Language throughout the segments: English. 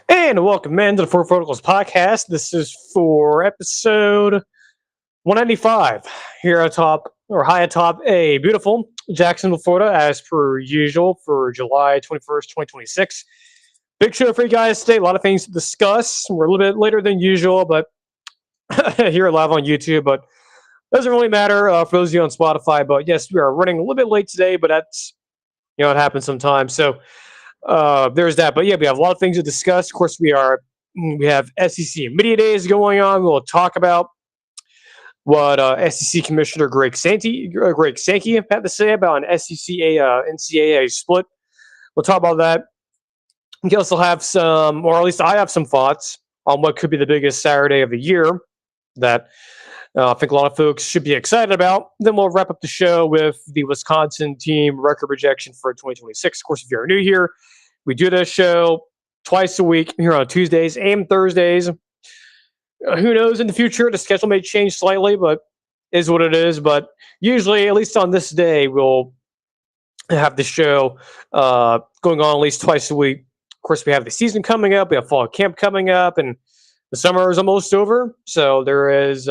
And welcome, man, to the Four Protocols podcast. This is for episode 195 here atop, or high atop, a beautiful Jacksonville, Florida, as per usual for July 21st, 2026. Big show for you guys today. A lot of things to discuss. We're a little bit later than usual, but here live on YouTube, but doesn't really matter for those of you on Spotify. But yes, we are running a little bit late today, but that's, it happens sometimes. So there's that. But yeah, we have a lot of things to discuss. Of course, we have SEC Media Days going on. We'll talk about what SEC Commissioner Greg Sankey had to say about an SEC NCAA split. We'll talk about that. We also have some, or at least I have some thoughts on what could be the biggest Saturday of the year that I think a lot of folks should be excited about. Then we'll wrap up the show with the Wisconsin team record projection for 2026. Of course, if you're new here, we do this show twice a week here on Tuesdays and Thursdays. Who knows in the future? The schedule may change slightly, but is what it is. But usually, at least on this day, we'll have the show going on at least twice a week. Of course, we have the season coming up. We have fall camp coming up, and the summer is almost over. So there is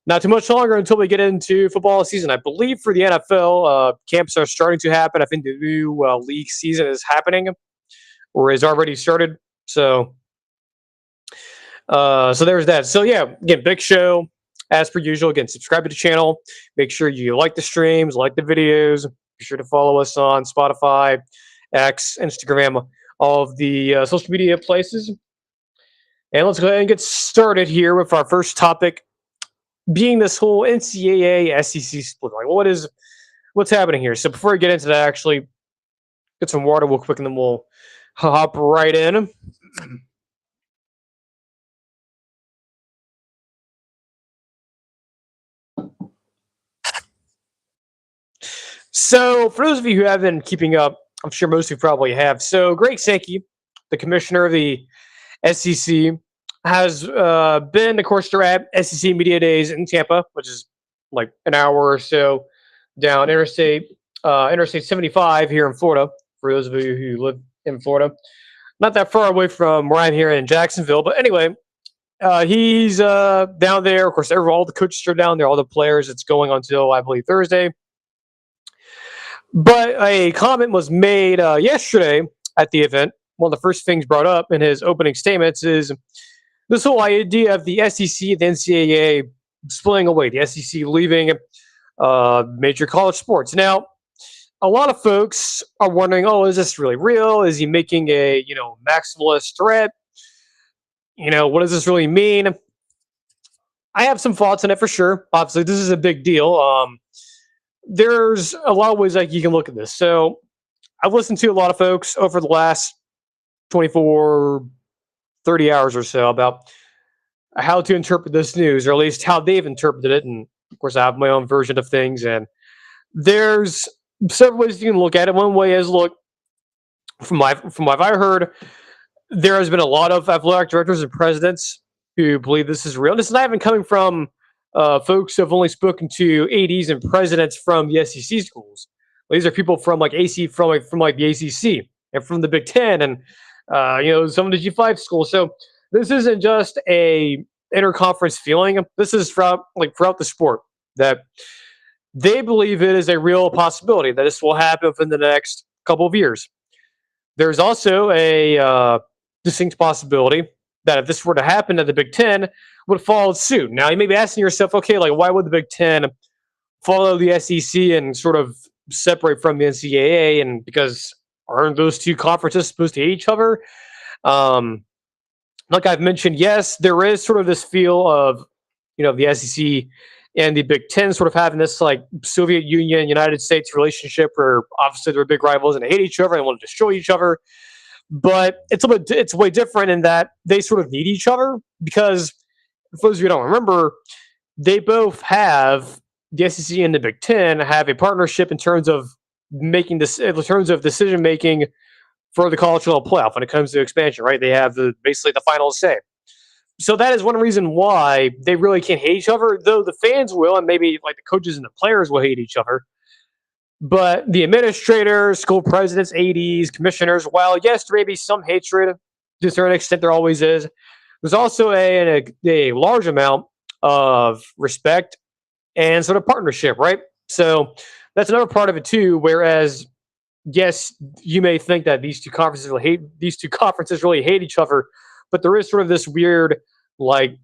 not too much longer until we get into football season. I believe for the NFL, camps are starting to happen. I think the new league season is happening or is already started. So there's that. So yeah, again, big show as per usual. Again, subscribe to the channel. Make sure you like the streams, like the videos. Be sure to follow us on Spotify, X, Instagram, all of the social media places. And let's go ahead and get started here with our first topic, being this whole NCAA SEC split. Like, what's happening here? So before we get into that, actually, get some water real quick, and then we'll hop right in. So for those of you who have been keeping up, I'm sure most of you probably have. So Greg Sankey, the commissioner of the SEC, has been, of course, they're at SEC Media Days in Tampa, which is like an hour or so down Interstate 75 here in Florida, for those of you who live in Florida. Not that far away from where I'm here in Jacksonville. But anyway, he's down there. Of course, all the coaches are down there, all the players. It's going until, I believe, Thursday. But a comment was made yesterday at the event. One of the first things brought up in his opening statements is this whole idea of the SEC, the NCAA splitting away, the SEC leaving major college sports. Now, a lot of folks are wondering, oh, is this really real? Is he making a, maximalist threat? What does this really mean? I have some thoughts on it for sure. Obviously, this is a big deal. There's a lot of ways like you can look at this. So I've listened to a lot of folks over the last 24, 30 hours or so about how to interpret this news, or at least how they've interpreted it. And of course, I have my own version of things. And there's several ways you can look at it. One way is, look, from what I heard, there has been a lot of athletic directors and presidents who believe this is real. This is not even coming from folks who have only spoken to ADs and presidents from the SEC schools. These are people from like from the ACC and from the Big Ten and some of the G5 schools. So this isn't just a interconference feeling. This is throughout the sport that they believe it is a real possibility that this will happen within the next couple of years. There's also a distinct possibility that if this were to happen, that the Big Ten would follow suit. Now, you may be asking yourself, okay, why would the Big Ten follow the SEC and sort of separate from the NCAA? And because aren't those two conferences supposed to hate each other? Like I've mentioned, yes, there is sort of this feel of, the SEC and the Big Ten sort of having this Soviet Union, United States relationship where obviously they're big rivals and they hate each other and want to destroy each other. But it's way different in that they sort of need each other because, for those of you who don't remember, they both have, the SEC and the Big Ten have a partnership in terms of decision making for the college football playoff when it comes to expansion, right? They have basically the final say. So that is one reason why they really can't hate each other, though the fans will, and maybe the coaches and the players will hate each other. But the administrators, school presidents, ADs, commissioners, while yes, there may be some hatred To a certain extent, there always is. There's also a large amount of respect and sort of partnership, right? So that's another part of it too. Whereas, yes, you may think that these two conferences really hate each other, but there is sort of this weird, like,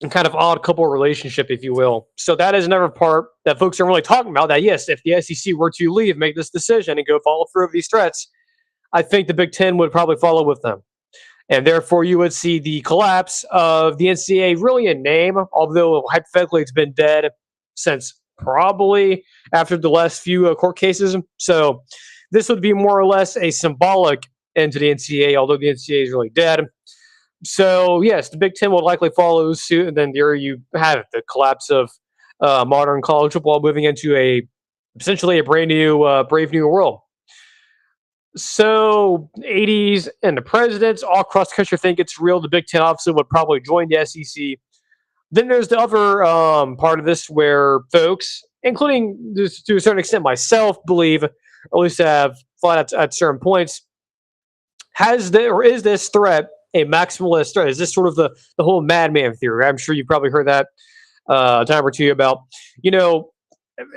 kind of odd couple relationship, if you will. So that is another part that folks are really talking about. That yes, if the SEC were to leave, make this decision, and go follow through with these threats, I think the Big Ten would probably follow with them. And therefore, you would see the collapse of the NCAA really in name, although hypothetically it's been dead since probably after the last few court cases. So this would be more or less a symbolic end to the NCAA, although the NCAA is really dead. So yes, the Big Ten will likely follow suit, and then there you have it, the collapse of modern college football, moving into essentially a brand new, brave new world. So 80s and the presidents all across the country think it's real. The Big Ten obviously would probably join the SEC. Then there's the other part of this where folks, including this, to a certain extent myself, believe, or at least have thought at certain points, is this threat a maximalist threat? Is this sort of the whole madman theory? I'm sure you've probably heard that a time or two about,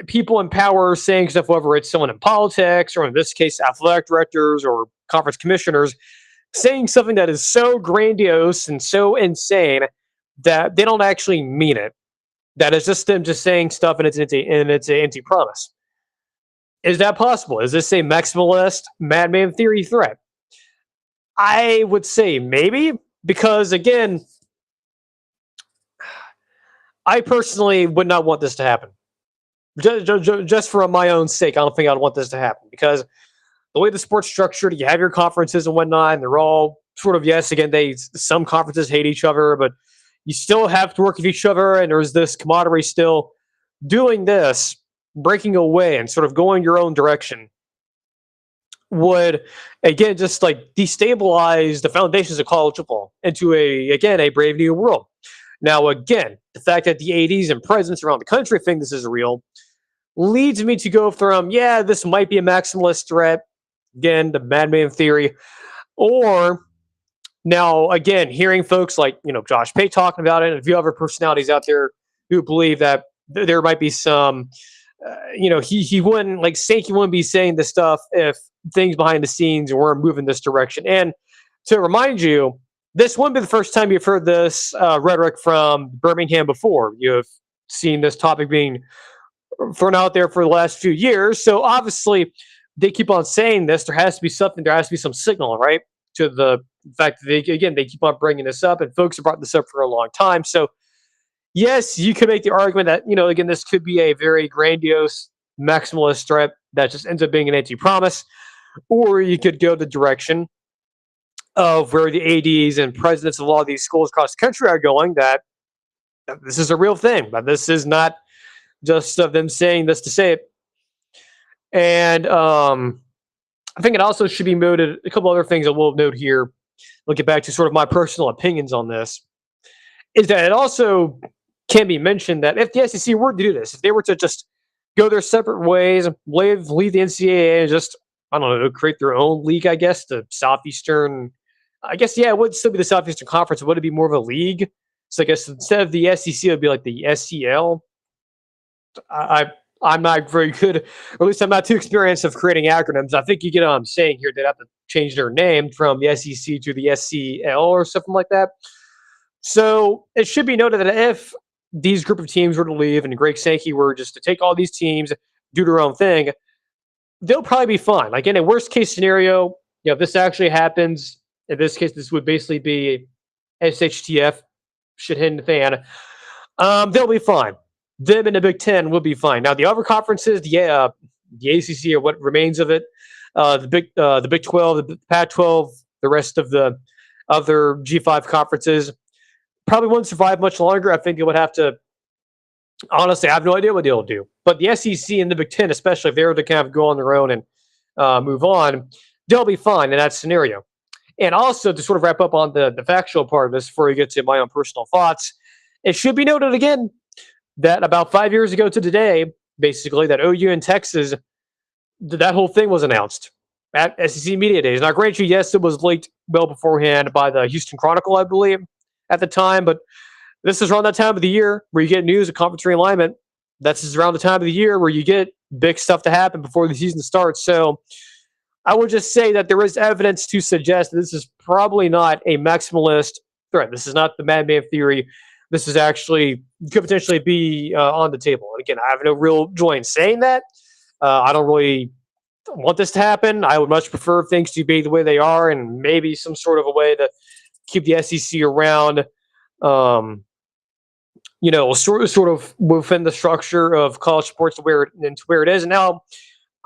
people in power saying stuff, whether it's someone in politics or in this case, athletic directors or conference commissioners, saying something that is so grandiose and so insane that they don't actually mean it. That is just them just saying stuff and it's an empty promise. Is that possible? Is this a maximalist madman theory threat? I would say maybe, because again, I personally would not want this to happen. Just for my own sake, I don't think I'd want this to happen, because the way the sport's structured, you have your conferences and whatnot, and they're all sort of, yes, again, some conferences hate each other, but you still have to work with each other, and there's this camaraderie still. Doing this, breaking away and sort of going your own direction, would again just like destabilize the foundations of college football into a brave new world. Now, again, the fact that the 80s and presidents around the country think this is real leads me to go from, yeah, this might be a maximalist threat, again, the madman theory, or now, again, hearing folks like, Josh Pate talking about it, and a few other personalities out there who believe that there might be some, he wouldn't be saying this stuff if things behind the scenes were moving this direction. And to remind you, this wouldn't be the first time you've heard this rhetoric from Birmingham before. You've seen this topic being thrown out there for the last few years. So obviously, they keep on saying this. There has to be something. There has to be some signal, right? To the fact that they keep on bringing this up, and folks have brought this up for a long time. So yes, you could make the argument that, again, this could be a very grandiose maximalist threat that just ends up being an empty promise, or you could go the direction of where the ADs and presidents of a lot of these schools across the country are going, that this is a real thing, but this is not just of them saying this to say it. And I think it also should be noted, a couple other things I will note here, looking back to sort of my personal opinions on this, is that it also can be mentioned that if the SEC were to do this, if they were to just go their separate ways, leave the NCAA and just, I don't know, create their own league, I guess, the Southeastern, I guess, yeah, it would still be the Southeastern Conference. Would it be more of a league? So I guess instead of the SEC, it would be like the SEL. I'm not very good, or at least I'm not too experienced of creating acronyms. I think you get what I'm saying here. They'd have to change their name from the SEC to the SEL or something like that. So it should be noted that if these group of teams were to leave and Greg Sankey were just to take all these teams, do their own thing, they'll probably be fine. Like in a worst case scenario, if this actually happens, in this case, this would basically be SHTF, shit hitting the fan. They'll be fine. Them and the Big Ten will be fine. Now the other conferences, the ACC or what remains of it, the Big 12, the Pac-12, the rest of the other G5 conferences probably won't survive much longer. I think they would have to. Honestly, I have no idea what they'll do. But the SEC and the Big Ten, especially if they were to kind of go on their own and move on, they'll be fine in that scenario. And also, to sort of wrap up on the factual part of this before we get to my own personal thoughts, it should be noted again that about 5 years ago to today, basically, that OU in Texas, that whole thing was announced at SEC Media Days. Now, granted, yes, it was leaked well beforehand by the Houston Chronicle, I believe, at the time. But this is around that time of the year where you get news of conference realignment. That's around the time of the year where you get big stuff to happen before the season starts. So I would just say that there is evidence to suggest that this is probably not a maximalist threat. This is not the madman theory. This is actually could potentially be on the table. And again, I have no real joy in saying that. I don't really want this to happen. I would much prefer things to be the way they are, and maybe some sort of a way to keep the SEC around. Sort of within the structure of college sports to where it is. And now,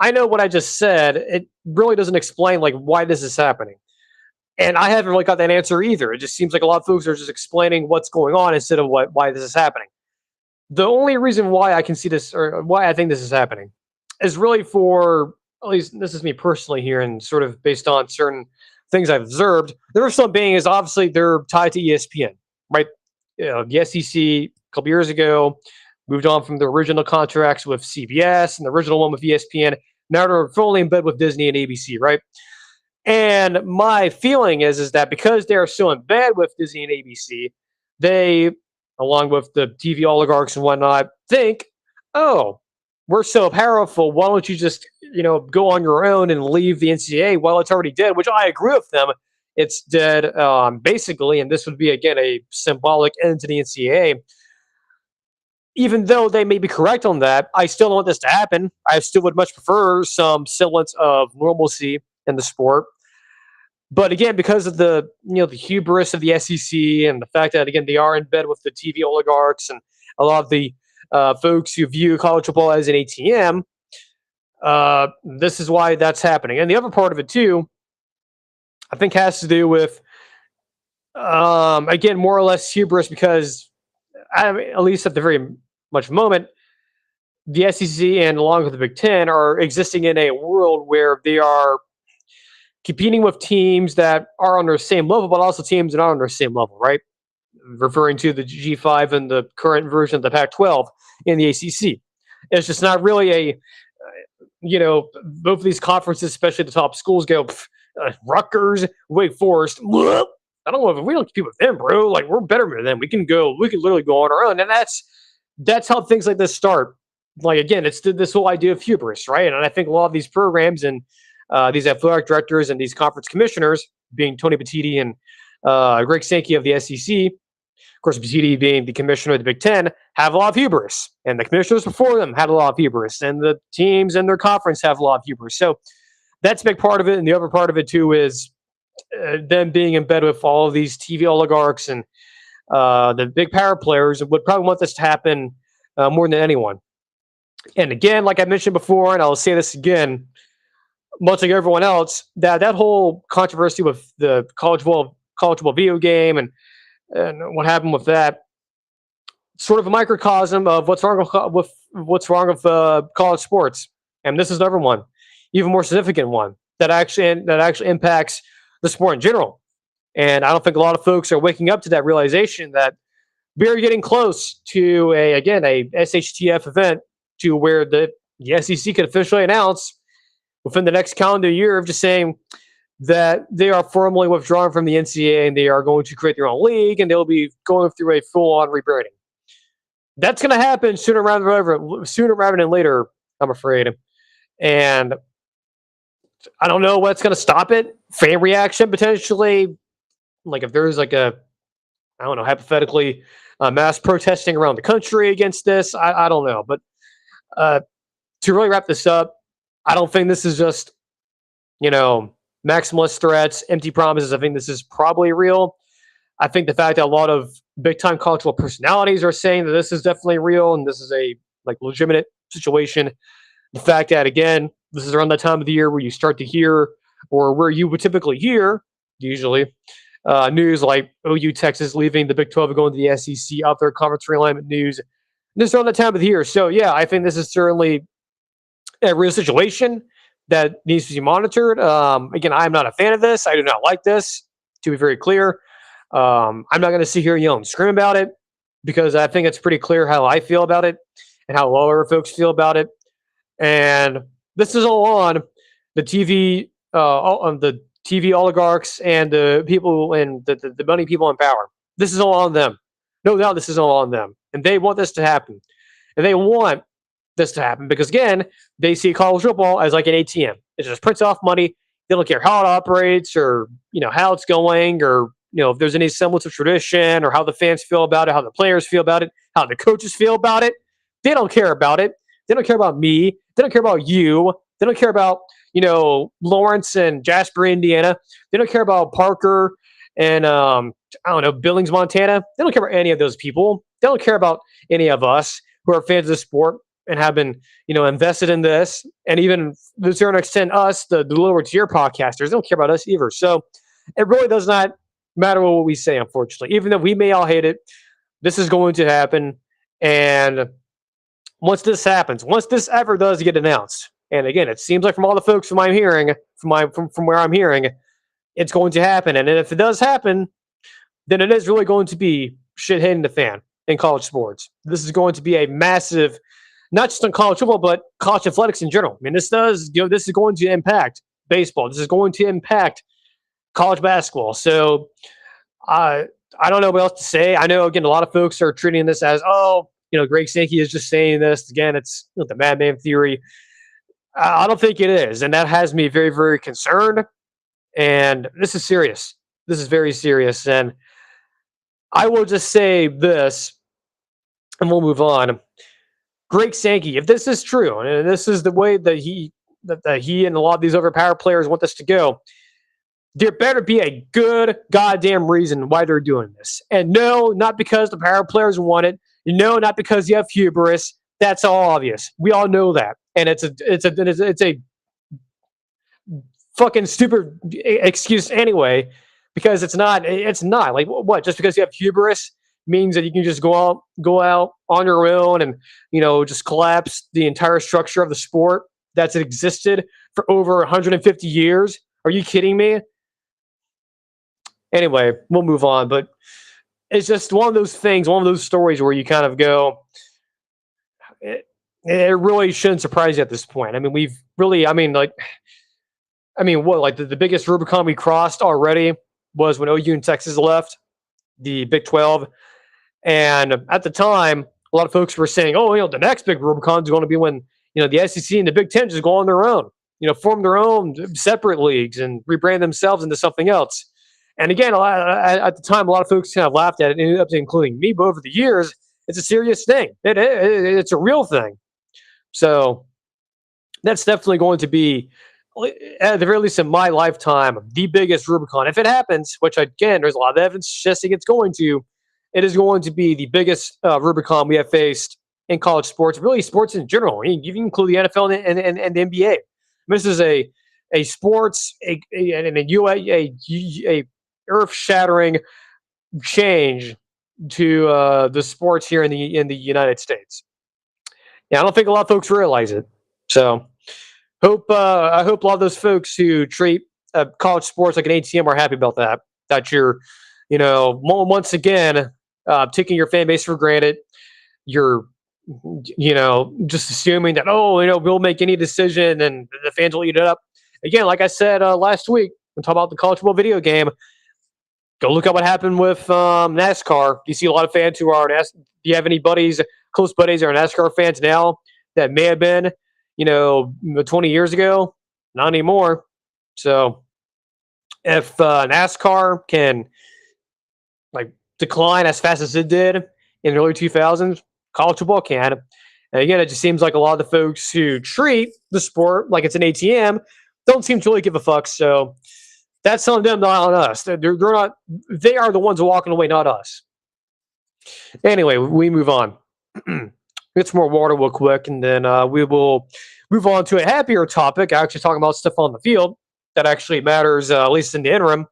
I know what I just said. It really doesn't explain like why this is happening, and I haven't really got that answer either. It just seems like a lot of folks are just explaining what's going on instead of why this is happening. The only reason why I can see this, or why I think this is happening, is really for, at least this is me personally here, and sort of based on certain things I've observed. The first one being is obviously they're tied to ESPN, right? The SEC a couple years ago moved on from the original contracts with CBS and the original one with ESPN. Now they're fully in bed with Disney and ABC, right? And my feeling is that because they're so in bed with Disney and ABC, they, along with the TV oligarchs and whatnot, think, oh, we're so powerful. Why don't you just, go on your own and leave the NCAA? Well, it's already dead, which I agree with them. It's dead, basically, and this would be, again, a symbolic end to the NCAA. Even though they may be correct on that, I still don't want this to happen. I still would much prefer some semblance of normalcy in the sport. But again, because of the hubris of the SEC and the fact that, again, they are in bed with the TV oligarchs and a lot of the folks who view college football as an ATM, this is why that's happening. And the other part of it, too, I think has to do with, again, more or less hubris, because at least at the very much moment, the SEC and along with the Big Ten are existing in a world where they are competing with teams that are on their same level, but also teams that aren't on their same level, right? Referring to the G5 and the current version of the Pac-12 in the ACC. It's just not really both of these conferences, especially the top schools, go, Rutgers, Wake Forest, I don't know if we don't compete with them, bro. Like, we're better than them. We can literally go on our own. And that's how things like this start. Like, again, it's this whole idea of hubris, right? And I think a lot of these programs and these athletic directors and these conference commissioners, being Tony Petitti and Greg Sankey of the SEC, of course, Petitti being the commissioner of the Big Ten, have a lot of hubris. And the commissioners before them had a lot of hubris. And the teams in their conference have a lot of hubris. So that's a big part of it. And the other part of it, too, is them being in bed with all of these TV oligarchs and the big power players would probably want this to happen more than anyone. And again, like I mentioned before, and I'll say this again, much like everyone else, that whole controversy with the college football video game and what happened with that, sort of a microcosm of what's wrong with college sports. And this is another one, even more significant one that actually impacts the sport in general. And I don't think a lot of folks are waking up to that realization that we're getting close to a SHTF event to where the SEC could officially announce within the next calendar year of just saying that they are formally withdrawing from the NCAA and they are going to create their own league and they'll be going through a full-on rebranding. That's going to happen sooner rather than later, I'm afraid. And I don't know what's going to stop it. Fan reaction, potentially. Like if there's hypothetically mass protesting around the country against this, I don't know. But to really wrap this up, I don't think this is just, maximalist threats, empty promises. I think this is probably real. I think the fact that a lot of big-time cultural personalities are saying that this is definitely real and this is a legitimate situation. The fact that, again, this is around that time of the year where you start to hear, or where you would typically hear, usually, news like OU Texas leaving the Big 12 and going to the SEC, out there conference realignment news. This is around that time of the year. So, yeah, I think this is certainly a real situation that needs to be monitored. Again, I'm not a fan of this. I do not like this, to be very clear. I'm not going to sit here and yell and scream about it because I think it's pretty clear how I feel about it and how other folks feel about it. And this is all on the TV, on the TV oligarchs and the people and the money people in power. This is all on them. No doubt this is all on them. And they want this to happen. And they want this to happen because, again, they see college football as like an ATM. It just prints off money. They don't care how it operates or, how it's going or, if there's any semblance of tradition or how the fans feel about it, how the players feel about it, how the coaches feel about it. They don't care about it. They don't care about me. They don't care about you. They don't care about, Lawrence and Jasper, Indiana. They don't care about Parker and, I don't know, Billings, Montana. They don't care about any of those people. They don't care about any of us who are fans of the sport and have been, invested in this. And even to a certain extent, us, the lower tier podcasters, don't care about us either. So it really does not matter what we say, unfortunately. Even though we may all hate it, this is going to happen. And once this happens, once this ever does get announced, and again, it seems like from all the folks from I'm hearing, from where I'm hearing, it's going to happen. And if it does happen, then it is really going to be shit hitting the fan in college sports. This is going to be a massive, not just on college football, but college athletics in general. I mean, this is going to impact baseball. This is going to impact college basketball. So I don't know what else to say. I know, again, a lot of folks are treating this as, Greg Sankey is just saying this. Again, it's the madman theory. I don't think it is. And that has me very, very concerned. And this is serious. This is very serious. And I will just say this, and we'll move on. Greg Sankey, if this is true, and this is the way that he and a lot of these overpowered players want this to go, there better be a good goddamn reason why they're doing this. And no, not because the power players want it. No, not because you have hubris. That's all obvious. We all know that. And it's a fucking stupid excuse anyway, because it's not like, what, just because you have hubris means that you can just go out on your own and just collapse the entire structure of the sport that's existed for over 150 years. Are you kidding me? Anyway, we'll move on, but it's just one of those things, one of those stories where you kind of go, it really shouldn't surprise you at this point. I mean, the biggest Rubicon we crossed already was when OU and Texas left the Big 12. And at the time, a lot of folks were saying, the next big Rubicon is going to be when, the SEC and the Big 10 just go on their own, form their own separate leagues and rebrand themselves into something else. And again, at the time, a lot of folks kind of laughed at it, up to including me. But over the years, it's a serious thing. It's a real thing. So that's definitely going to be, at the very least in my lifetime, the biggest Rubicon. If it happens, which again, there's a lot of evidence suggesting it's going to, it is going to be the biggest Rubicon we have faced in college sports, really sports in general. I mean, you can include the NFL and the NBA. This is a sports, a earth-shattering change to the sports here in the United States. Yeah, I don't think a lot of folks realize it. So I hope a lot of those folks who treat college sports like an ATM are happy about that. That you're, once again, taking your fan base for granted. You're, just assuming that, we'll make any decision and the fans will eat it up. Again, like I said last week, when talking about the college football video game, go look at what happened with NASCAR. You see a lot of fans who are do you have any close buddies that are NASCAR fans now that may have been, 20 years ago? Not anymore. So if NASCAR can decline as fast as it did in the early 2000s, college football can. And again, it just seems like a lot of the folks who treat the sport like it's an ATM don't seem to really give a fuck. So that's on them, not on us. They're not. They are the ones walking away, not us. Anyway, we move on. Get some more water real quick, and then we will move on to a happier topic. Actually, talking about stuff on the field that actually matters, at least in the interim.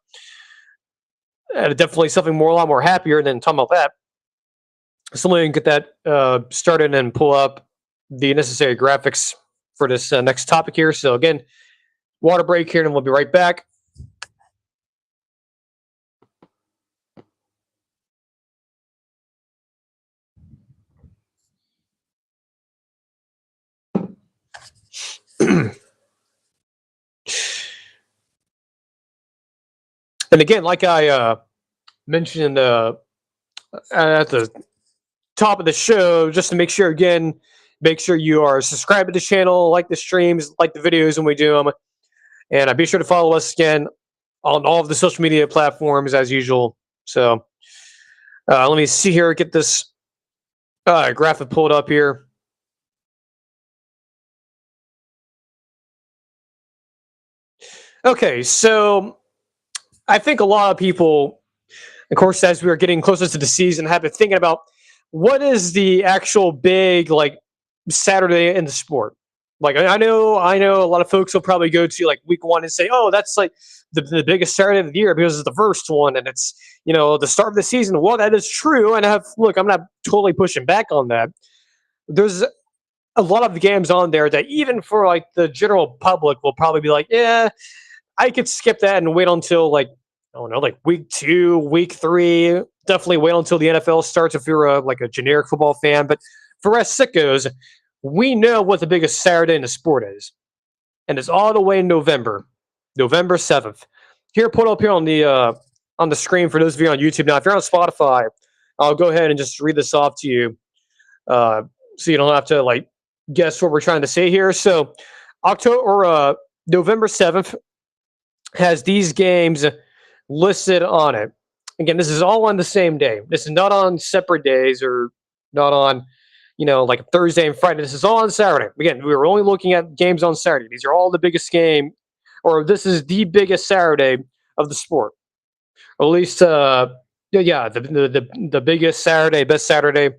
Definitely something a lot more happier than talking about that. So let me get that started and pull up the necessary graphics for this next topic here. So again, water break here, and we'll be right back. And again, like I mentioned at the top of the show, just to make sure, again, make sure you are subscribed to the channel, like the streams, like the videos when we do them. And be sure to follow us again on all of the social media platforms as usual. So let me see here, get this graphic pulled up here. Okay, so I think a lot of people, of course, as we are getting closer to the season, have been thinking about what is the actual big like Saturday in the sport. Like I know a lot of folks will probably go to like week 1 and say, "Oh, that's like the biggest Saturday of the year because it's the first one and it's the start of the season." Well, that is true, and I'm not totally pushing back on that. There's a lot of games on there that even for like the general public will probably be like, "Yeah, I could skip that and wait until like I don't know, like week 2, week 3. Definitely wait until the NFL starts if you're like a generic football fan." But for us sickos, we know what the biggest Saturday in the sport is, and it's all the way in November 7th. Here, put up here on the screen for those of you on YouTube. Now, if you're on Spotify, I'll go ahead and just read this off to you, so you don't have to like guess what we're trying to say here. So, November 7th has these games listed on it. Again, this is all on the same day. This is not on separate days or not on, like Thursday and Friday. This is all on Saturday. Again, we were only looking at games on Saturday. These are all the biggest game, or this is the biggest Saturday of the sport. Or at least, the biggest Saturday, best Saturday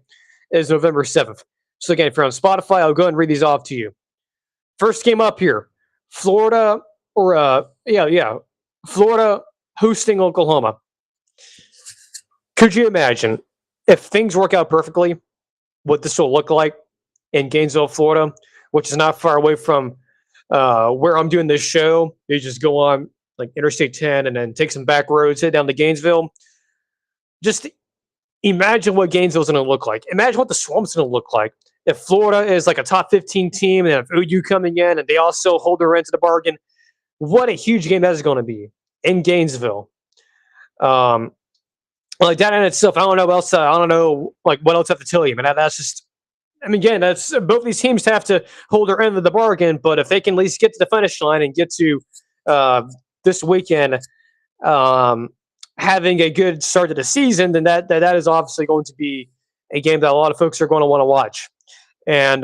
is November 7th. So again, if you're on Spotify, I'll go ahead and read these off to you. First game up here, Florida Florida hosting Oklahoma. Could you imagine if things work out perfectly, what this will look like in Gainesville, Florida, which is not far away from where I'm doing this show? You just go on like Interstate 10 and then take some back roads, head down to Gainesville. Just imagine what Gainesville's going to look like. Imagine what the Swamp's going to look like if Florida is like a top 15 team and if OU coming in and they also hold their end to the bargain. What a huge game that is going to be in Gainesville. Like that in itself, I don't know what else. I don't know like what else I have to tell you, man. That's just. I mean, again, that's both these teams have to hold their end of the bargain. But if they can at least get to the finish line and get to this weekend, having a good start to the season, then that is obviously going to be a game that a lot of folks are going to want to watch. And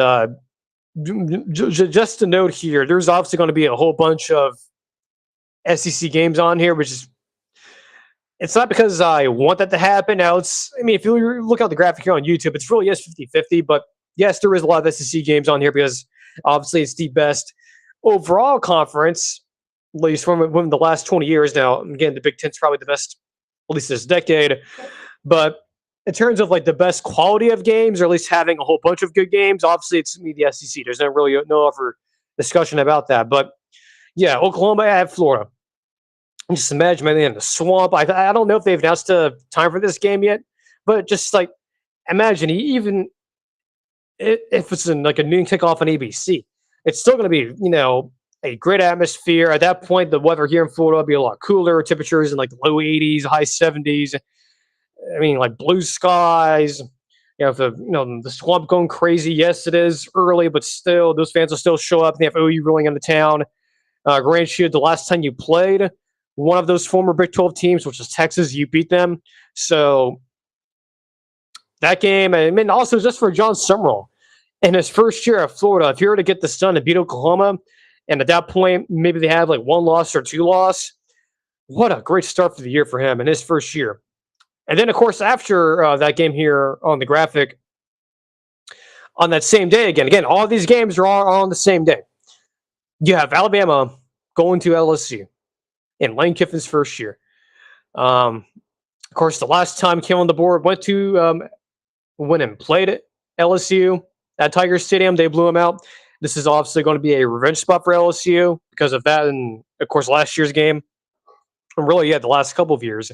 just to note here, there's obviously going to be a whole bunch of SEC games on here, which is it's not because I want that to happen. Now, if you look at the graphic here on YouTube, it's really 50-50, but yes, there is a lot of SEC games on here because obviously it's the best overall conference, at least from the last 20 years. Now, again, the Big Ten's probably the best, at least this decade, but in terms of like the best quality of games, or at least having a whole bunch of good games, obviously it's the SEC. There's no other discussion about that. But yeah, Oklahoma at Florida. Just imagine, man, in the Swamp. I don't know if they've announced a time for this game yet, but just like imagine, even if it's in like a noon kickoff on ABC, it's still going to be a great atmosphere. At that point, the weather here in Florida will be a lot cooler. Temperatures in like the low 80s, high 70s. I mean, like blue skies. The Swamp going crazy. Yes, it is early, but still, those fans will still show up. They have OU rolling into town. Grant you, the last time you played one of those former Big 12 teams, which is Texas, you beat them. So that game, I mean, also just for John Summerall in his first year at Florida, if you were to get this done and beat Oklahoma, and at that point, maybe they have like 1 loss or 2 loss, what a great start for the year for him in his first year. And then, of course, after that game here on the graphic, on that same day, again, all these games are all on the same day. You have Alabama going to LSU in Lane Kiffin's first year. Of course, the last time he came on the board, went to went and played at LSU at Tiger Stadium. They blew him out. This is obviously going to be a revenge spot for LSU because of that, and of course, last year's game. And really, the last couple of years,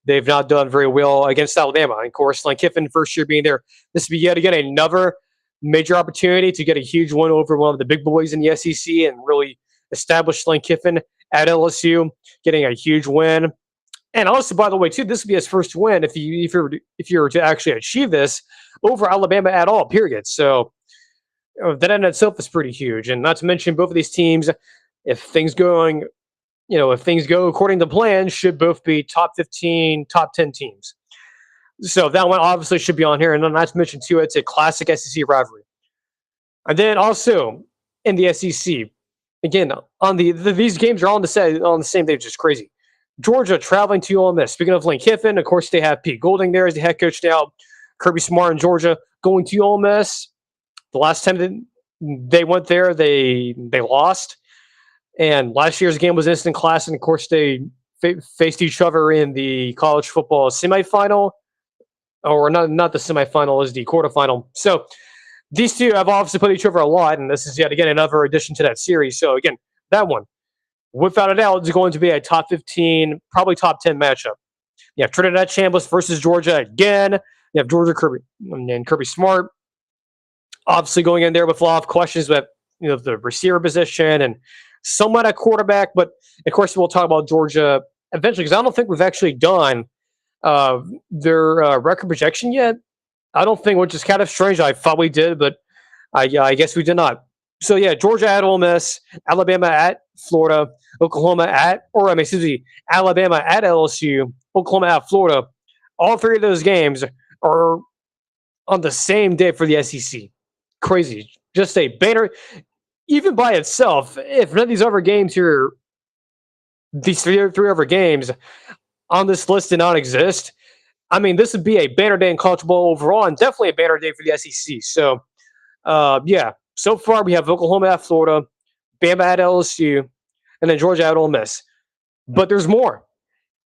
they've not done very well against Alabama. And of course, Lane Kiffin, first year being there, this would be yet again another major opportunity to get a huge win over one of the big boys in the SEC and really establish Lane Kiffin at LSU, getting a huge win. And also, by the way, too, this would be his first win if you were to actually achieve this over Alabama at all. Period. So that in itself is pretty huge. And not to mention both of these teams, if things going, if things go according to plan, should both be top 15, top 10 teams. So that one obviously should be on here. And then not to mention too, it's a classic SEC rivalry. And then also in the SEC, again, on these games are all on the same day, which is crazy. Georgia traveling to Ole Miss. Speaking of Lane Kiffin, of course they have Pete Golding there as the head coach now. Kirby Smart in Georgia going to Ole Miss. The last time they went there, they lost. And last year's game was instant class, and of course they faced each other in the college football semifinal, or not the semifinal, is the quarterfinal. So these two have obviously played each other a lot, and this is yet again another addition to that series. So again, that one, without a doubt, is going to be a top 15, probably top 10 matchup. You have Trinidad Chambliss versus Georgia again. You have Georgia Kirby Smart, obviously going in there with a lot of questions about the receiver position and somewhat at quarterback. But of course, we'll talk about Georgia eventually because I don't think we've actually done their record projection yet. I don't think, which is kind of strange. I thought we did, but I guess we did not. So yeah, Georgia at Ole Miss, Alabama at Florida, Alabama at LSU, Oklahoma at Florida. All three of those games are on the same day for the SEC. Crazy. Just a banner. Even by itself, if none of these other games here, these three other games on this list did not exist, I mean, this would be a banner day in college football overall, and definitely a banner day for the SEC. So, yeah, so far we have Oklahoma at Florida, Bama at LSU, and then Georgia at Ole Miss. But there's more.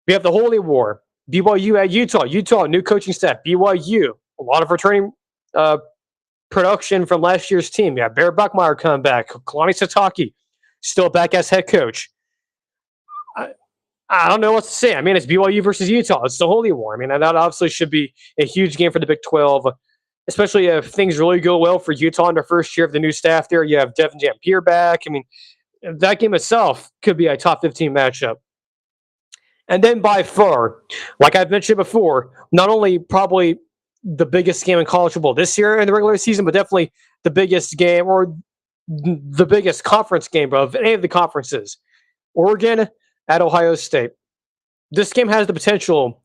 We have the Holy War, BYU at Utah, new coaching staff, BYU, a lot of returning production from last year's team. Yeah, Bear Buckmeyer coming back, Kalani Sitake still back as head coach. I don't know what to say. I mean, it's BYU versus Utah. It's the Holy War. I mean, that obviously should be a huge game for the Big 12, especially if things really go well for Utah in their first year of the new staff there. You have Devin Dampier back. I mean, that game itself could be a top 15 matchup. And then by far, like I've mentioned before, not only probably the biggest game in college football this year in the regular season, but definitely the biggest game or the biggest conference game of any of the conferences. Oregon at Ohio State. This game has the potential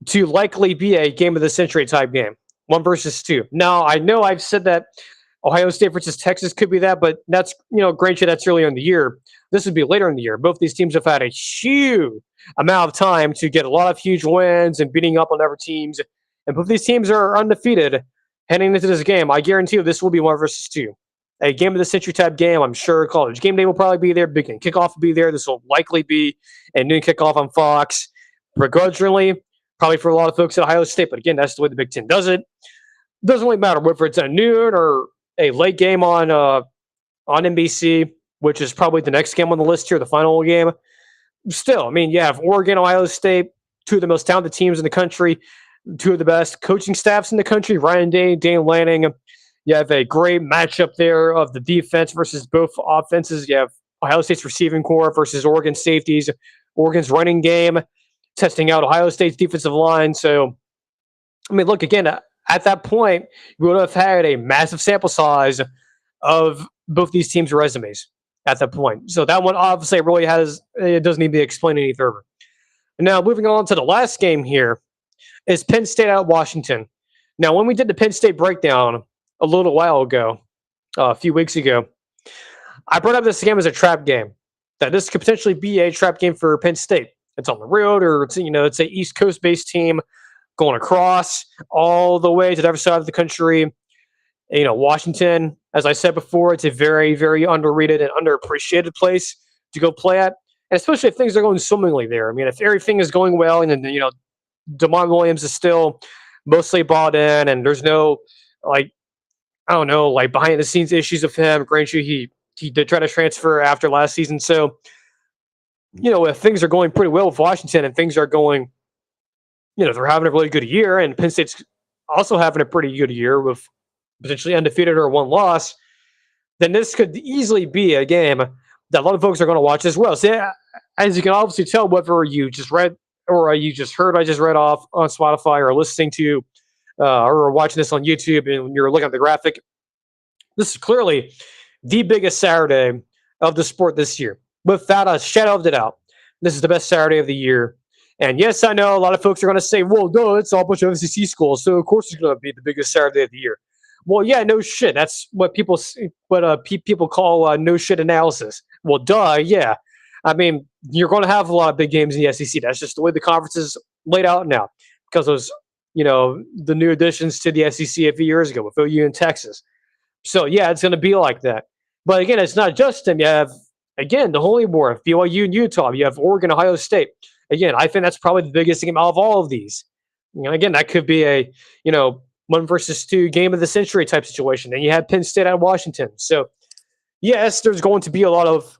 to likely be a game of the century type game, 1 versus 2. Now, I know I've said that Ohio State versus Texas could be that, but that's, granted, that's earlier in the year. This would be later in the year. Both these teams have had a huge amount of time to get a lot of huge wins and beating up on other teams. And both these teams are undefeated heading into this game. I guarantee you this will be 1 versus 2. A game of the century type game. I'm sure College Game Day will probably be there. Big Game Kickoff will be there. This will likely be a noon kickoff on Fox. Begrudgingly, probably for a lot of folks at Ohio State. But again, that's the way the Big Ten does it. Doesn't really matter whether it's at noon or a late game on NBC, which is probably the next game on the list here, the final game. Still, I mean, you have Oregon, Ohio State, two of the most talented teams in the country, two of the best coaching staffs in the country, Ryan Day, Dane Lanning. You have a great matchup there of the defense versus both offenses. You have Ohio State's receiving core versus Oregon safeties, Oregon's running game, testing out Ohio State's defensive line. So, I mean, look, again, at that point, we would have had a massive sample size of both these teams' resumes at that point. So that one obviously really it doesn't need to be explained any further. Now, moving on to the last game here is Penn State at Washington. Now, when we did the Penn State breakdown a little while ago, a few weeks ago, I brought up this game as a trap game, that this could potentially be a trap game for Penn State. It's on the road, or it's a East Coast based team going across all the way to the other side of the country. Washington, as I said before, it's a very, very underrated and underappreciated place to go play at, and especially if things are going swimmingly there. I mean, if everything is going well, and then DeMond Williams is still mostly bought in, and there's no behind the scenes issues of him. Granted, he did try to transfer after last season. So, if things are going pretty well with Washington and things are going, they're having a really good year, and Penn State's also having a pretty good year with potentially undefeated or 1 loss, then this could easily be a game that a lot of folks are going to watch as well. So, as you can obviously tell, whether you just read or you just heard I just read off on Spotify, or listening to, or watching this on YouTube, and you're looking at the graphic, this is clearly the biggest Saturday of the sport this year, without a shadow of a doubt. This is the best Saturday of the year. And yes, I know a lot of folks are going to say, well, no, it's all a bunch of SEC schools, so of course it's going to be the biggest Saturday of the year. Well, yeah, no shit. That's what people call no shit analysis. Well, duh, yeah. I mean, you're going to have a lot of big games in the SEC. That's just the way the conference is laid out now, because those, the new additions to the SEC a few years ago with OU and Texas. So yeah, it's going to be like that. But again, it's not just them. You have, again, the Holy War, BYU and Utah. You have Oregon, Ohio State. Again, I think that's probably the biggest game out of all of these. Again, that could be a 1-versus-2 game of the century type situation. Then you have Penn State at Washington. So yes, there's going to be a lot of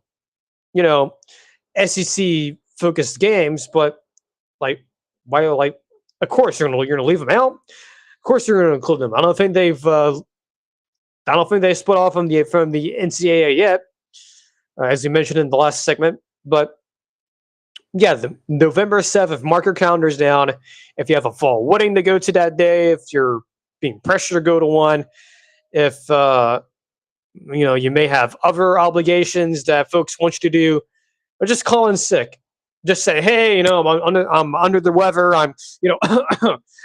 SEC focused games, but why? Of course you're gonna leave them out. Of course you're gonna include them. I don't think they split off from the NCAA yet, as you mentioned in the last segment. But yeah, the November 7th, mark your calendars down. If you have a fall wedding to go to that day, if you're being pressured to go to one, if you may have other obligations that folks want you to do, or just call in sick. Just say, hey, I'm under the weather. I'm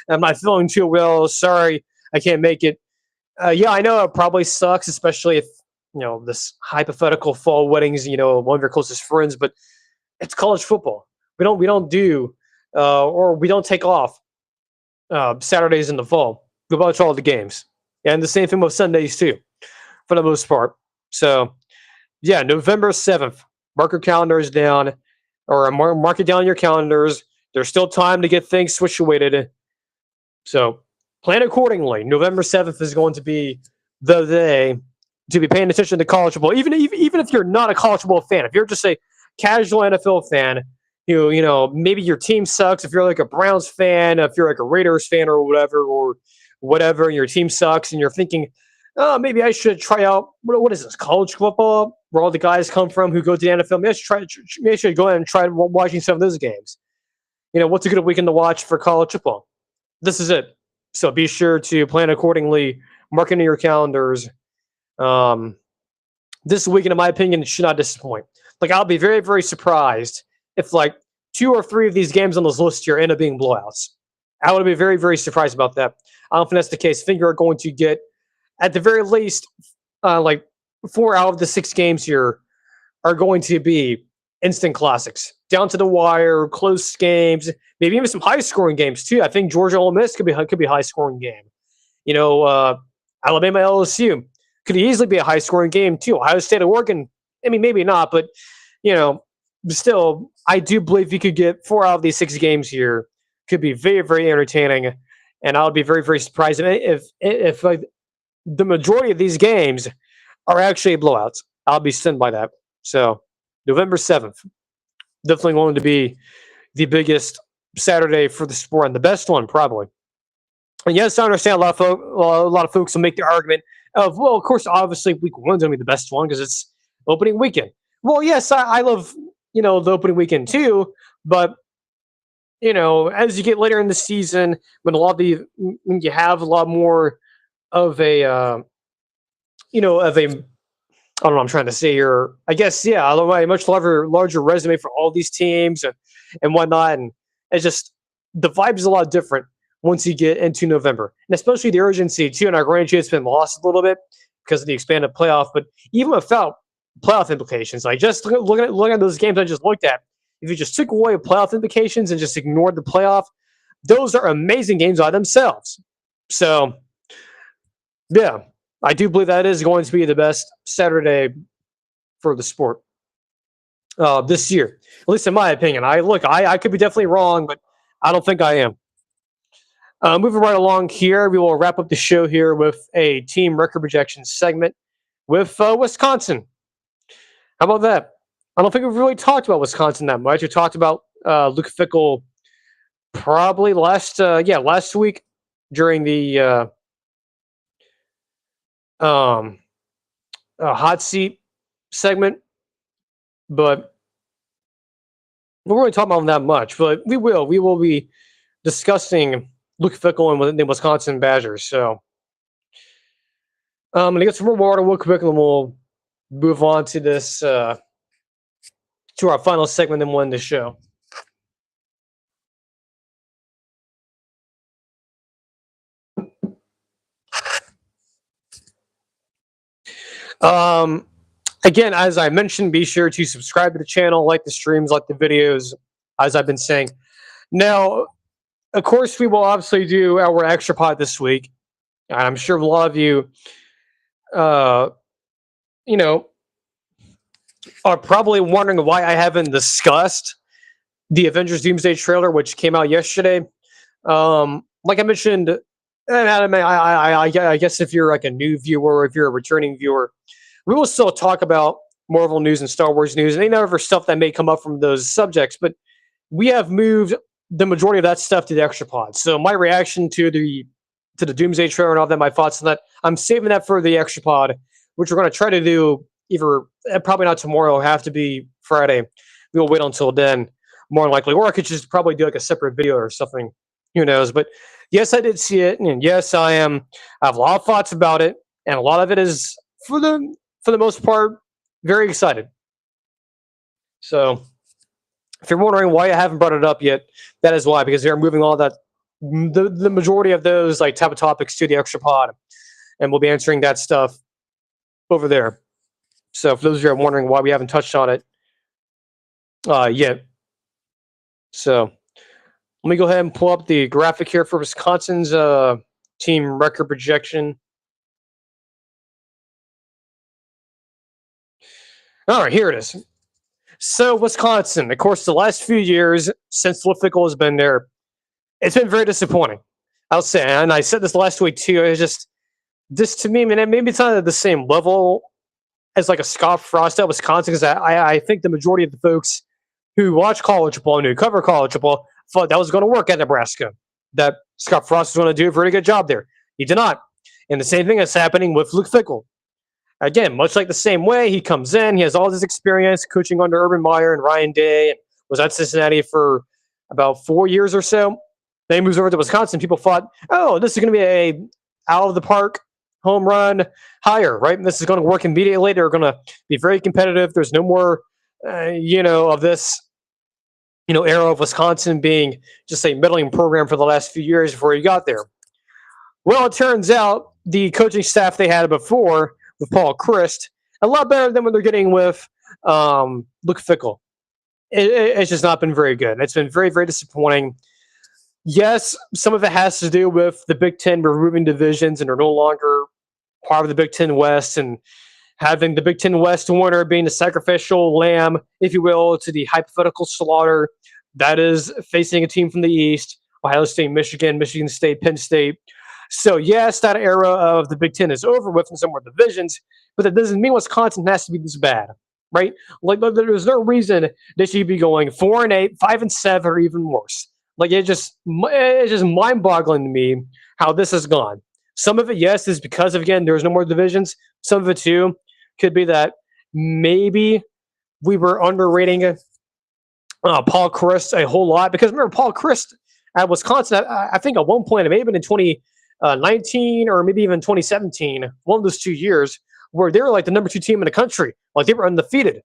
I'm not feeling too well. Sorry, I can't make it. Yeah, I know it probably sucks, especially if this hypothetical fall weddings, one of your closest friends. But it's college football. We don't do or we don't take off Saturdays in the fall. We watch all the games, and the same thing with Sundays too, for the most part. So yeah, November 7th. Mark your calendars down, or mark it down in your calendars. There's still time to get things situated. So plan accordingly. November 7th is going to be the day to be paying attention to college football. Even if you're not a college football fan, if you're just a casual NFL fan, maybe your team sucks. If you're like a Browns fan, if you're like a Raiders fan or whatever, and your team sucks, and you're thinking, oh, maybe I should try out, what is this, college football, where all the guys come from who go to the NFL. Maybe I should go ahead and try watching some of those games. What's a good weekend to watch for college football? This is it. So be sure to plan accordingly, mark into your calendars. This weekend, in my opinion, should not disappoint. I'll be very, very surprised if 2 or 3 of these games on this list here end up being blowouts. I would be very, very surprised about that. I don't think that's the case. I think you're going to get, at the very least, 4 out of the 6 games here are going to be instant classics, down to the wire, close games, maybe even some high-scoring games too. I think Georgia Ole Miss could be a high-scoring game. Alabama LSU could easily be a high-scoring game too. Ohio State Oregon, I mean, maybe not, but still, I do believe you could get 4 out of these 6 games here. Could be very, very entertaining, and I would be very, very surprised if the majority of these games are actually blowouts. I'll be stunned by that. So November 7th, definitely going to be the biggest Saturday for the sport, and the best one probably. And yes, I understand a lot of folks will make the argument of, well, of course, obviously week 1 is going to be the best one because it's opening weekend. Well, yes, I love the opening weekend too, but as you get later in the season, when you have a lot more of a I don't know what I'm trying to say here. I guess, yeah, a much larger resume for all these teams and whatnot. And it's just, the vibe is a lot different once you get into November. And especially the urgency, too. And I grant you it's been lost a little bit because of the expanded playoff. But even without playoff implications, just looking at those games I just looked at, if you just took away playoff implications and just ignored the playoff, those are amazing games by themselves. So, yeah, I do believe that is going to be the best Saturday for the sport this year, at least in my opinion. I could be definitely wrong, but I don't think I am. Moving right along here, we will wrap up the show here with a team record projection segment with Wisconsin. How about that? I don't think we've really talked about Wisconsin that much. We talked about Luke Fickell probably last week during the hot seat segment, but we're really talking about him that much, but we will. We will be discussing Luke Fickell and the Wisconsin Badgers. So I'm going to get some more water real quick, and then we'll move on to this, to our final segment and we'll end the show. Again, as I mentioned, be sure to subscribe to the channel, like the streams, like the videos, as I've been saying. Now, of course, we will obviously do our extra pod this week. I'm sure a lot of you, you know, are probably wondering why I haven't discussed the Avengers Doomsday trailer, which came out yesterday. Like I mentioned, Adam, I guess if you're like a new viewer, if you're a returning viewer, we will still talk about Marvel news and Star Wars news and any other stuff that may come up from those subjects. But we have moved the majority of that stuff to the extra pod. So my reaction to the Doomsday trailer and all that, my thoughts on that, I'm saving that for the extra pod, which we're going to try to do either probably not tomorrow. It'll have to be Friday. We'll wait until then, more than likely, or I could just probably do like a separate video or something. Who knows? But yes, I did see it, and yes, I have a lot of thoughts about it, and a lot of it is for the most part very excited. So if you're wondering why I haven't brought it up yet, that is why, because they're moving all that the majority of those like type of topics to the extra pod, and we'll be answering that stuff over there. So for those of you who are wondering why we haven't touched on it yet. So let me go ahead and pull up the graphic here for Wisconsin's team record projection. All right, here it is. So Wisconsin, of course, the last few years since Luke Fickell has been there, it's been very disappointing. I'll say, and I said this last week too. It's just this to me, man. Maybe it's not at the same level as like a Scott Frost at Wisconsin, because I think the majority of the folks who watch college football and who cover college football thought that was going to work at Nebraska, that Scott Frost was going to do a very good job there. He did not. And the same thing is happening with Luke Fickell. Again, much like the same way, he comes in, he has all this experience coaching under Urban Meyer and Ryan Day, and was at Cincinnati for about 4 years or so. Then he moves over to Wisconsin. People thought, oh, this is going to be a out-of-the-park home run hire, right? And this is going to work immediately. They're going to be very competitive. There's no more, of this, era of Wisconsin being just a middling program for the last few years before he got there. Well, it turns out the coaching staff they had before with Paul Chryst, a lot better than what they're getting with Luke Fickell. It's just not been very good. It's been very, very disappointing. Yes, some of it has to do with the Big Ten removing divisions and are no longer part of the Big Ten West, and having the Big Ten West winner being the sacrificial lamb, if you will, to the hypothetical slaughter that is facing a team from the East, Ohio State, Michigan State, Penn State. So yes, that era of the Big Ten is over with in some more divisions, but that doesn't mean Wisconsin has to be this bad, right? Like there's no reason they should be going 4-8, 5-7, or even worse. Like it's just mind-boggling to me how this has gone. Some of it, yes, is because of, again, there's no more divisions. Some of it too could be that maybe we were underrating Paul Chryst a whole lot, because remember Paul Chryst at Wisconsin, I think at one point, it may have been in 2019 or maybe even 2017, one of those 2 years, where they were like the number 2 team in the country. Like they were undefeated,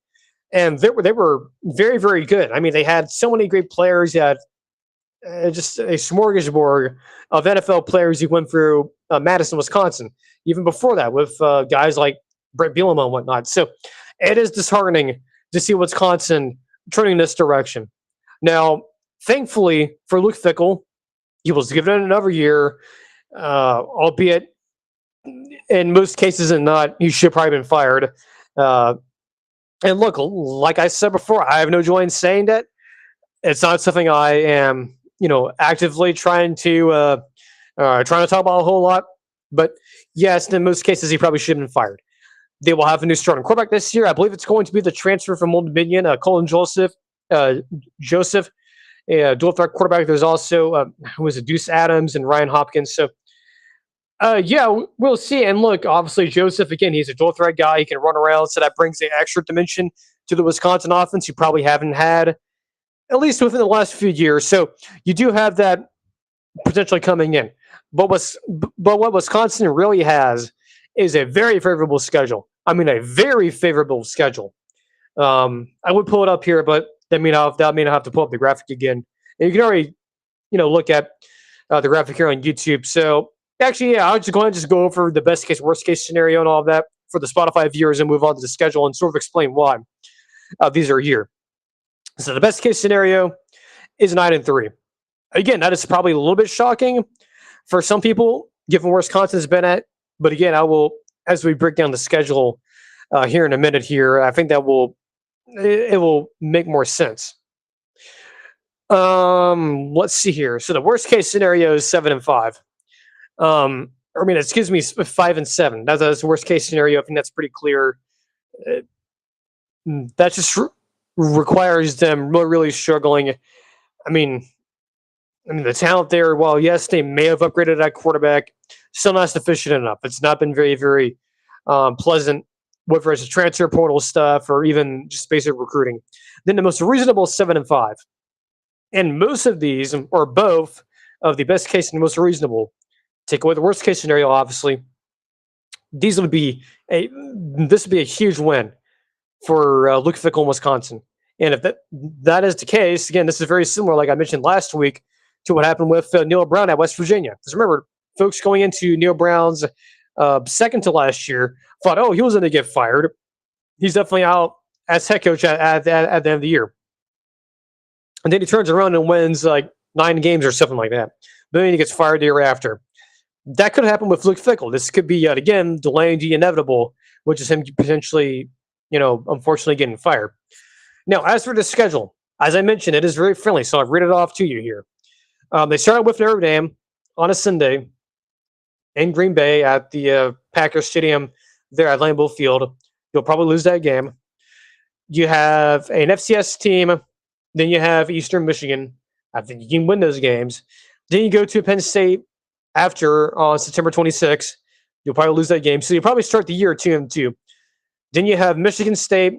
and they were very, very good. I mean, they had so many great players. They had just a smorgasbord of NFL players who went through Madison, Wisconsin, even before that with guys like Brett Bielema and whatnot. So it is disheartening to see Wisconsin turning this direction. Now, thankfully for Luke Fickell, he was given another year, albeit in most cases and not, he should probably been fired. And look, like I said before, I have no joy in saying that. It's not something I am, actively trying to talk about a whole lot. But yes, in most cases, he probably should have been fired. They will have a new starting quarterback this year. I believe it's going to be the transfer from Old Dominion, Colin Joseph, a dual threat quarterback. There's also who was it, Deuce Adams and Ryan Hopkins. So we'll see. And look, obviously Joseph, again, he's a dual threat guy. He can run around, so that brings an extra dimension to the Wisconsin offense you probably haven't had at least within the last few years. So you do have that potentially coming in. But what Wisconsin really has is a very favorable schedule. I mean, a very favorable schedule. I would pull it up here, but that mean I have to pull up the graphic again. And you can already, look at the graphic here on YouTube. So actually, yeah, I'll just go ahead and just go over the best case, worst case scenario, and all of that for the Spotify viewers, and move on to the schedule and sort of explain why these are here. So the best case scenario is 9-3. Again, that is probably a little bit shocking for some people, given where Wisconsin's been at. But again, I will, as we break down the schedule here in a minute here, I think that it will make more sense. Let's see here. So the worst case scenario is 7-5. Excuse me, 5-7. That's the worst case scenario. I think that's pretty clear. That just requires them really, really struggling. I mean, the talent there, while yes, they may have upgraded that quarterback, still not sufficient enough. It's not been very, very pleasant, whether it's transfer portal stuff or even just basic recruiting. Then the most reasonable 7-5. And most of these, or both, of the best case and the most reasonable, take away the worst case scenario, obviously, this would be a huge win for Luke Fickell in Wisconsin. And if that is the case, again, this is very similar, like I mentioned last week, to what happened with Neil Brown at West Virginia. Because remember, folks going into Neil Brown's second to last year thought, oh, he was going to get fired. He's definitely out as head coach at the end of the year. And then he turns around and wins like 9 games or something like that. But then he gets fired the year after. That could happen with Luke Fickell. This could be, yet again, delaying the inevitable, which is him potentially, unfortunately getting fired. Now, as for the schedule, as I mentioned, it is very friendly, so I'll read it off to you here. They started with Notre Dame on a Sunday in Green Bay at the Packers Stadium there at Lambeau Field. You'll probably lose that game. You have an FCS team. Then you have Eastern Michigan. I think you can win those games. Then you go to Penn State after on September 26th. You'll probably lose that game. So you probably start the year 2-2. Then you have Michigan State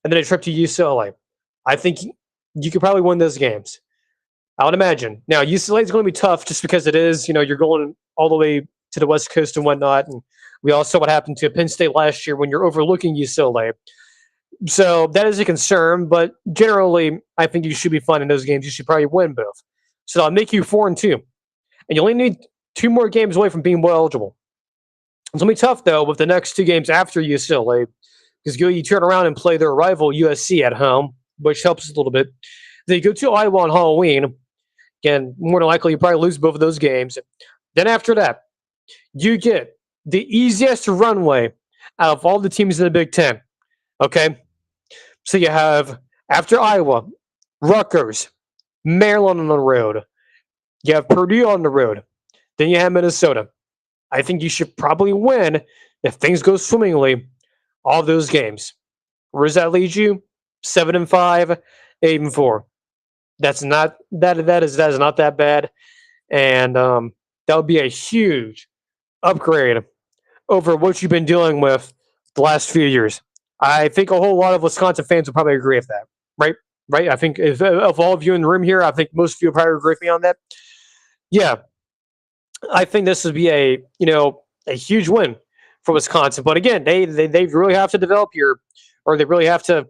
and then a trip to UCLA. I think you could probably win those games. I would imagine. Now, UCLA is going to be tough just because it is, you're going all the way to the West Coast and whatnot. And we all saw what happened to Penn State last year when you're overlooking UCLA. So that is a concern, but generally, I think you should be fine in those games. You should probably win both. So that'll make you 4-2. And you only need 2 more games away from being well eligible. It's going to be tough, though, with the next 2 games after UCLA, because you turn around and play their rival USC at home, which helps a little bit. Then you go to Iowa on Halloween. Again, more than likely, you probably lose both of those games. Then after that, you get the easiest runway out of all the teams in the Big Ten. Okay? So you have, after Iowa, Rutgers, Maryland on the road. You have Purdue on the road. Then you have Minnesota. I think you should probably win, if things go swimmingly, all those games. Where does that lead you? 7-5, 8-4. That is not that bad. And that would be a huge upgrade over what you've been dealing with the last few years. I think a whole lot of Wisconsin fans will probably agree with that, right? Right? I think if all of you in the room here, I think most of you will probably agree with me on that. Yeah, I think this would be a huge win for Wisconsin. But again, they really have to develop here, or they really have to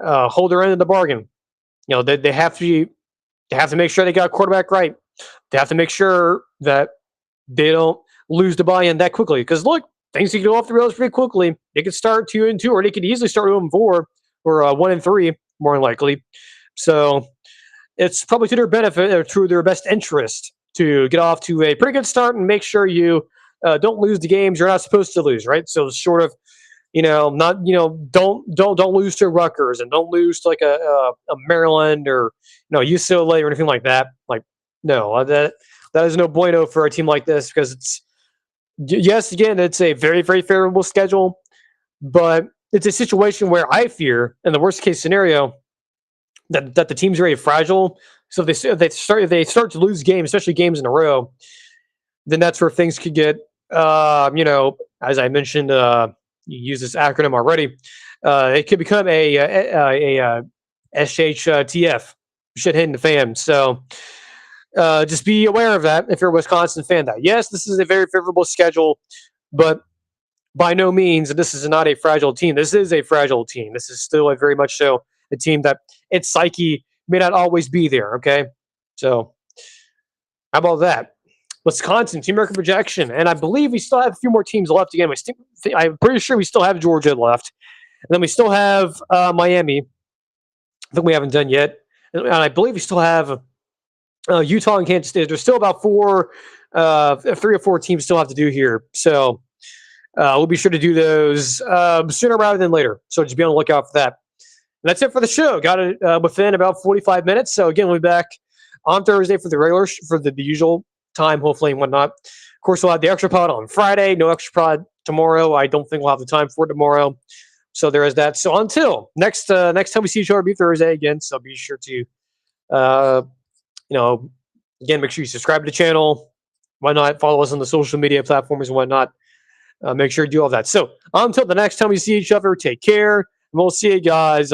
hold their end of the bargain. They have to make sure they got quarterback right. They have to make sure that they don't lose the buy-in that quickly. Because look, things can go off the rails pretty quickly. They could start 2-2, or they could easily start 0-4 or 1-3, more than likely. So it's probably to their benefit or to their best interest to get off to a pretty good start and make sure you don't lose the games you're not supposed to lose, right? So short of, don't lose to Rutgers and don't lose to like a Maryland or UCLA or anything like that. Like, no, that is no bueno for a team like this, because it's a very, very favorable schedule, but it's a situation where I fear, in the worst case scenario, that the team's very fragile. So if they start to lose games, especially games in a row, then that's where things could get, as I mentioned, you use this acronym already. It could become a SHTF, shit hitting the fan. So just be aware of that if you're a Wisconsin fan. That yes, this is a very favorable schedule, but by no means this is not a fragile team. This is a fragile team. This is still a very much so a team that its psyche may not always be there. Okay, so how about that? Wisconsin team record projection, and I believe we still have a few more teams left. Again, I'm pretty sure we still have Georgia left, and then we still have Miami. I think we haven't done yet, and I believe we still have Utah and Kansas State. There's still about 3 or 4 teams still have to do here. So we'll be sure to do those sooner rather than later. So just be on the lookout for that. And that's it for the show. Got it within about 45 minutes. So again, we'll be back on Thursday for the regular, for the usual time, hopefully, and whatnot. Of course, we'll have the extra pod on Friday. No extra pod tomorrow. I don't think we'll have the time for tomorrow. So there is that. So until next time we see each other, it'll be Thursday again. So be sure to, again, make sure you subscribe to the channel. Why not follow us on the social media platforms and whatnot? Make sure you do all that. So until the next time we see each other, take care. And we'll see you guys